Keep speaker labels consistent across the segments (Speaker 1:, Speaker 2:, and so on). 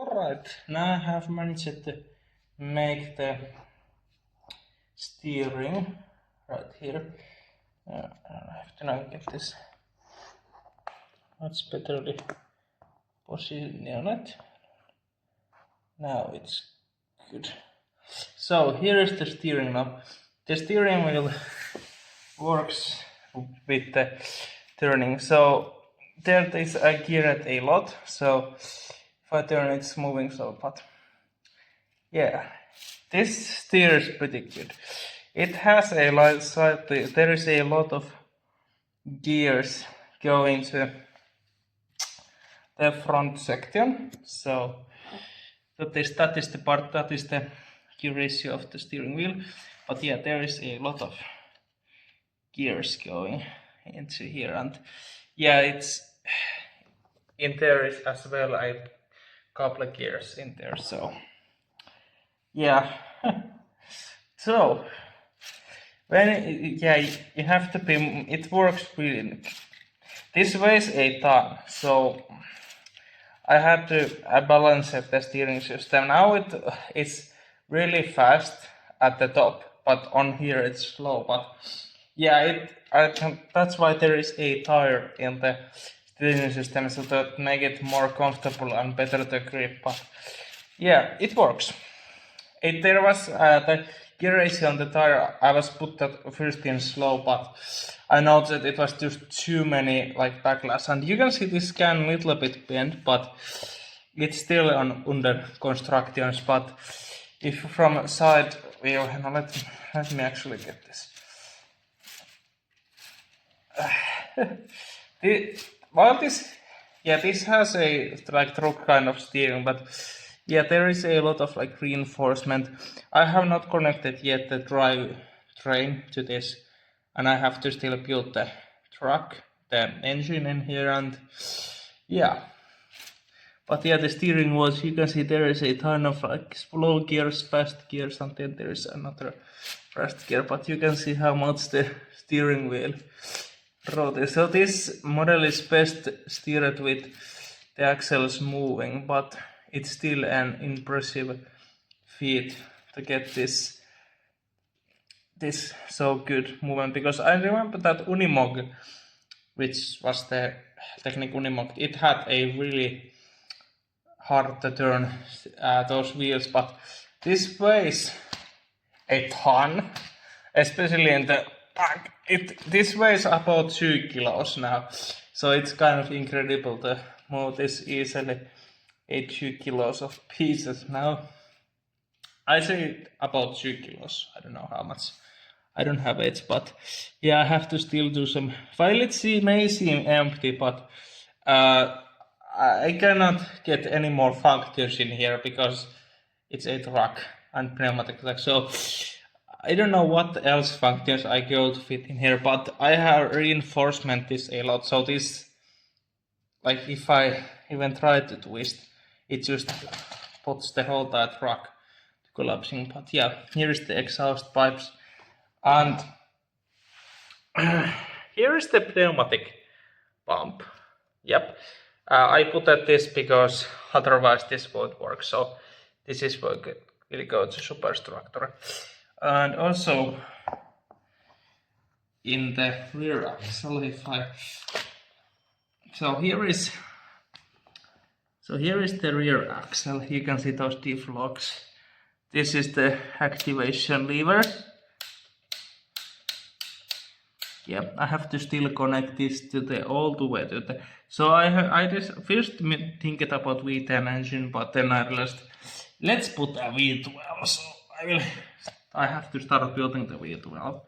Speaker 1: Alright, now I have managed to make the steering right here. I have to now get this much betterly positioned. Now it's good. So here is the steering knob. The steering wheel works with the turning. So there is a gear at a lot. So if I turn, it's moving. So, but yeah, this steers pretty good. It has a slightly. There is a lot of gears going to the front section. So that is the part, that is the gear ratio of the steering wheel. But yeah, there is a lot of gears going into here, and yeah, it's in there is as well a couple of gears in there. So yeah, so when you have to be. It works really. This weighs a ton, so I had to balance the steering system. Now it's really fast at the top, but on here it's slow. But yeah, that's why there is a tire in the steering system, so that make it more comfortable and better to grip. But yeah, it works. There was the gear ratio on the tire. I was put that first in slow, but I noticed that it was just too many like backlash, and you can see this can little bit bent, but it's still under construction. But if from side view, let me actually get this. This has a like truck kind of steering, but yeah, there is a lot of like reinforcement. I have not connected yet the drive train to this, and I have to still build the truck, the engine in here, and yeah. But yeah, the steering was, you can see there is a ton of like slow gears, fast gears, and then there is another fast gear, but you can see how much the steering wheel rotates. So this model is best steered with the axles moving, but it's still an impressive feat to get this so good movement, because I remember that Unimog, which was the Technic Unimog, it had a really hard to turn those wheels, but this weighs a ton, especially in the back. This weighs about 2 kilos now, so it's kind of incredible to move this easily. 2 kilos of pieces now. I say about 2 kilos. I don't know how much. I don't have it, but yeah, I have to still do some. Let's may seem empty, but I cannot get any more functions in here because it's a truck and pneumatic truck. So I don't know what else functions I go to fit in here, but I have reinforcement this a lot. So this, like if I even try to twist, it just puts the whole truck to collapsing. But yeah, here is the exhaust pipes, and here is the pneumatic pump. Yep, I put at this because otherwise this won't work. So this is where will go to superstructure, and also in the rear axle, So here is the rear axle. You can see those diff locks. This is the activation lever. Yep, I have to still connect this to the all the way to the. So I just first thinking about V10 engine, but then I realized let's put a V12. So I have to start building the V12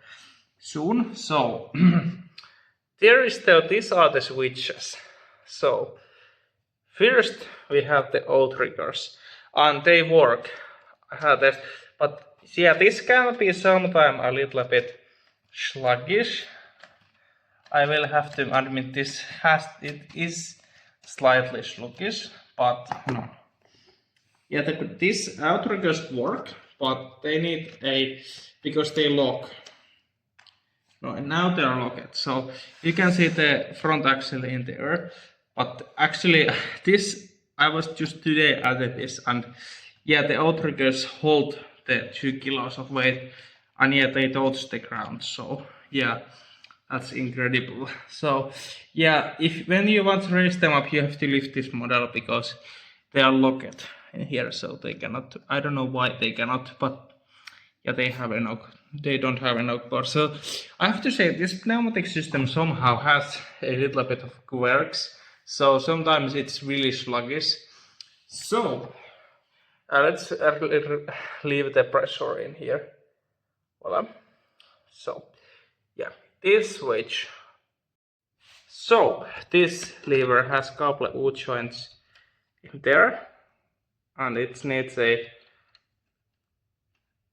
Speaker 1: soon. So these are the switches. So first we have the outriggers, and they work. But yeah, this can be sometimes a little bit sluggish. I will have to admit it is slightly sluggish, but no. Yeah, these outriggers work, but they need because they lock. No, and now they are locked. So you can see the front axle in there, but actually this I was just today at this, and yeah, the outriggers hold the 2 kilos of weight, and yeah, they touch the ground. So yeah, that's incredible. So yeah, if when you want to raise them up, you have to lift this model because they are locked in here, so they cannot. I don't know why they cannot, but yeah, they don't have enough power. So I have to say this pneumatic system somehow has a little bit of quirks. So sometimes it's really sluggish. So let's leave the pressure in here. Voila. So yeah, this switch. So this lever has a couple of wood joints in there, and it needs a.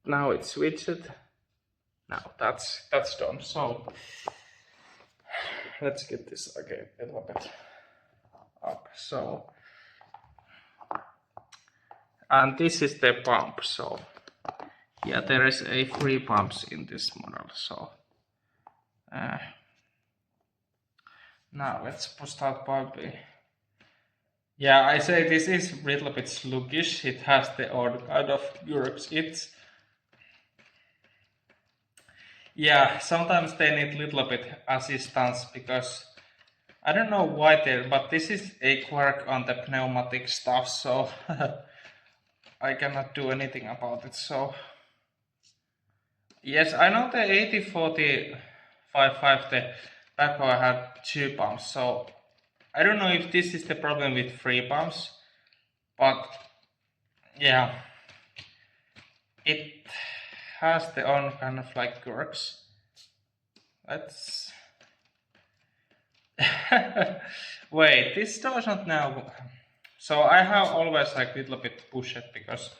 Speaker 1: Now it's switched. Now that's done. So let's get this again a little bit up. So, and this is the pump. So yeah, there is a 3 pumps in this model. So now let's start pumping. Yeah, I say this is a little bit sluggish. It has the odd kind of quirks. Yeah, sometimes they need little bit assistance because I don't know why but this is a quirk on the pneumatic stuff, so I cannot do anything about it. So yes, I know the 8040 55, the backhoe had 2 pumps, so I don't know if this is the problem with 3 pumps, but yeah, it has the own kind of like quirks. Let's wait, this doesn't now. So I have always like little bit push it because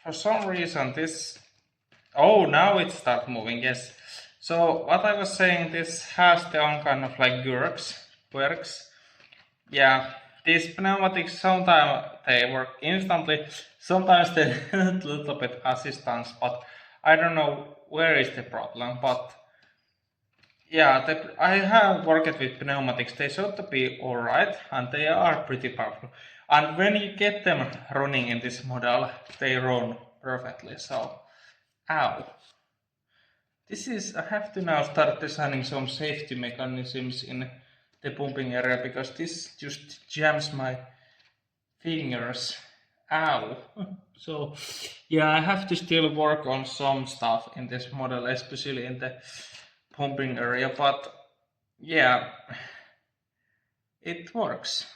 Speaker 1: for some reason this. Oh, now it start moving. Yes. So what I was saying, this has the own kind of like quirks. Yeah, these pneumatics sometimes they work instantly. Sometimes they need a little bit assistance, but I don't know where is the problem. But yeah, I have worked with pneumatics. They should be alright, and they are pretty powerful. And when you get them running in this model, they run perfectly. So, ow. I have to now start designing some safety mechanisms in the pumping area because this just jams my fingers. Ow. So, yeah, I have to still work on some stuff in this model, especially in the pumping area, but yeah, it works.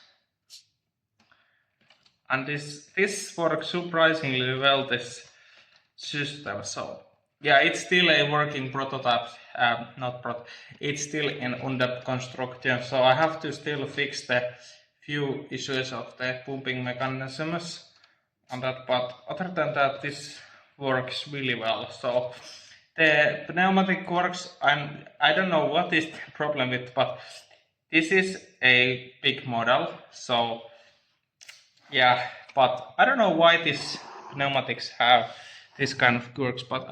Speaker 1: And this works surprisingly well, this system. So yeah, it's still a working prototype, it's still in under construction, so I have to still fix the few issues of the pumping mechanisms and that, but other than that this works really well. So the pneumatic works, I don't know what is the problem with, but this is a big model, so yeah, but I don't know why these pneumatics have this kind of quirks, but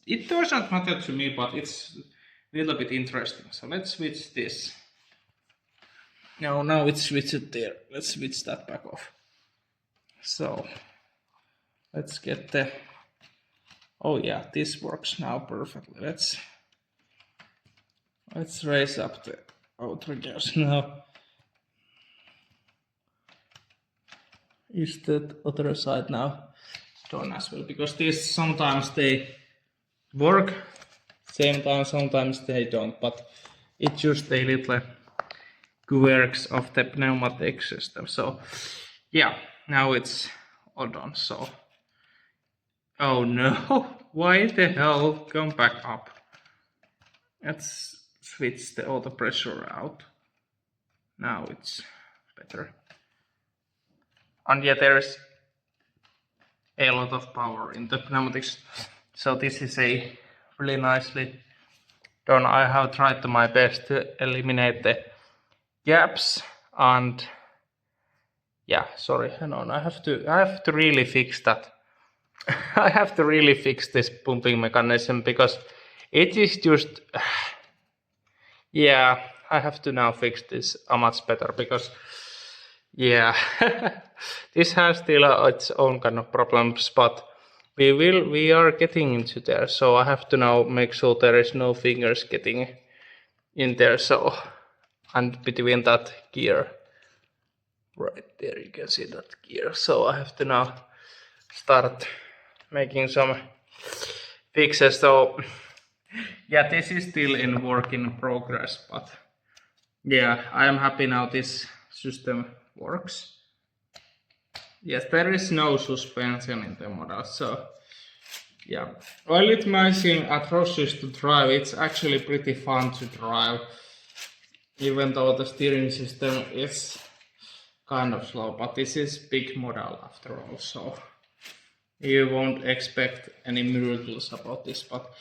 Speaker 1: it doesn't matter to me, but it's a little bit interesting. So let's switch this. No, now it's switched there. Let's switch that back off. So let's get the. Oh yeah, this works now perfectly. Let's raise up the outriggers now. Is that other side now done as well? Because these sometimes they work same time, sometimes they don't, but it's just a little quirks of the pneumatic system. So yeah, now it's all done. So oh no, why the hell? Come back up. Let's switch the auto pressure out. Now it's better. And yeah, there's a lot of power in the pneumatics. So this is a really nicely done. I have tried my best to eliminate the gaps, and yeah, sorry, hang on, I have to really fix that. I have to really fix this pumping mechanism because it is just yeah, I have to now fix this much better because Yeah, this has still its own kind of problems, but we are getting into there. So I have to now make sure there is no fingers getting in there. So, and between that gear, right there, you can see that gear. So I have to now start making some fixes. So yeah, this is still in work in progress, but yeah, I am happy now this system works. Yes, there is no suspension in the model, so yeah. While it might seem atrocious to drive, it's actually pretty fun to drive, even though the steering system is kind of slow, but this is big model after all, so you won't expect any miracles about this. But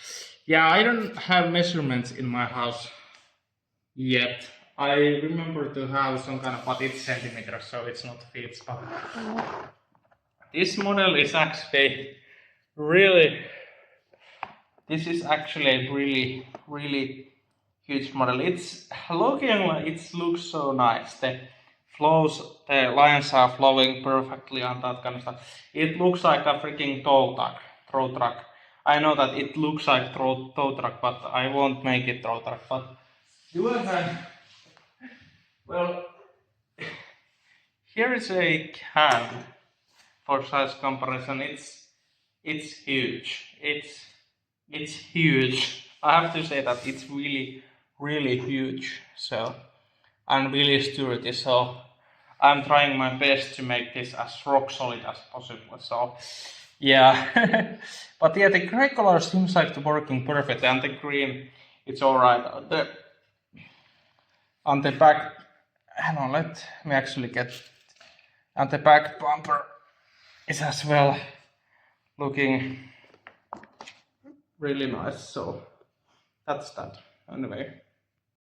Speaker 1: yeah, I don't have measurements in my house yet. I remember to have some kind of, but it's centimeters, so it's not feet. But this model is actually really, this is actually a really huge model. It's looking like, it looks so nice. The flows, the lines are flowing perfectly and that kind of stuff. It looks like a freaking tow truck. I know that it looks like tow truck, but I won't make it tow truck. But do I have, well, here is a can for size comparison. It's huge. It's huge. I have to say that it's really huge. So, and really sturdy. So I'm trying my best to make this as rock solid as possible. So yeah, but yeah, the gray color seems like it's working perfectly, and the green, it's all right. On the back, hang on, let me actually get. And the back bumper is as well looking really nice. So that's that. Anyway.